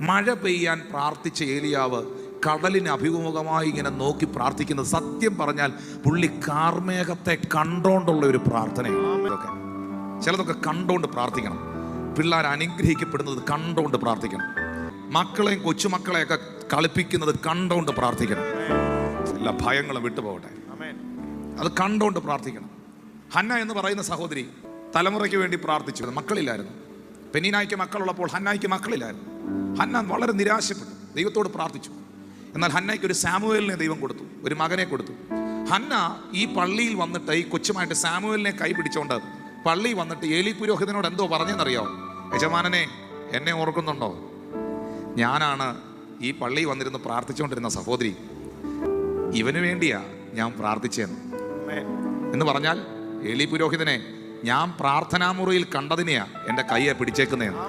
മഴ പെയ്യാൻ പ്രാർത്ഥിച്ച ഏലിയാവ് കടലിന് അഭിമുഖമായി ഇങ്ങനെ നോക്കി പ്രാർത്ഥിക്കുന്നത്, സത്യം പറഞ്ഞാൽ പുള്ളി കാർമേഘത്തെ കണ്ടോണ്ടുള്ള ഒരു പ്രാർത്ഥനയാണ്. ചിലതൊക്കെ കണ്ടോണ്ട് പ്രാർത്ഥിക്കണം. പിള്ളേർ അനുഗ്രഹിക്കപ്പെടുന്നത് കണ്ടോണ്ട് പ്രാർത്ഥിക്കണം. മക്കളെയും കൊച്ചുമക്കളെയൊക്കെ കളിപ്പിക്കുന്നത് കണ്ടോണ്ട് പ്രാർത്ഥിക്കണം. എല്ലാ ഭയങ്ങളും വിട്ടുപോകട്ടെ. അത് കണ്ടോണ്ട് പ്രാർത്ഥിക്കണം. ഹന്ന എന്ന് പറയുന്ന സഹോദരി തലമുറയ്ക്ക് വേണ്ടി പ്രാർത്ഥിച്ചു. മക്കളില്ലായിരുന്നു. പെനീനായ്ക്ക് മക്കളുള്ളപ്പോൾ ഹന്നായ്ക്ക് മക്കളില്ലായിരുന്നു. ഹന്ന വളരെ നിരാശപ്പെട്ടു, ദൈവത്തോട് പ്രാർത്ഥിച്ചു. എന്നാൽ ഹന്നയ്ക്ക് ഒരു സാമുവേലിനെ ദൈവം കൊടുത്തു, ഒരു മകനെ കൊടുത്തു. ഹന്ന ഈ പള്ളിയിൽ വന്നിട്ട് ഈ കൊച്ചുമായിട്ട് സാമുവേലിനെ കൈ പിടിച്ചോണ്ട് പള്ളി വന്നിട്ട് ഏലി പുരോഹിതനോട് എന്തോ പറഞ്ഞെന്നറിയോ? യജമാനനെ, എന്നെ ഓർക്കുന്നുണ്ടോ? ഞാനാണ് ഈ പള്ളിയിൽ വന്നിരുന്ന് പ്രാർത്ഥിച്ചുകൊണ്ടിരുന്ന സഹോദരി, ഇവന് വേണ്ടിയാ ഞാൻ പ്രാർത്ഥിച്ചെന്ന്. എന്ന് പറഞ്ഞാൽ ഏലി പുരോഹിതനെ ഞാൻ പ്രാർത്ഥനാമുറിയിൽ കണ്ടതിനെയാ എൻ്റെ കയ്യെ പിടിച്ചേക്കുന്നതെന്ന്.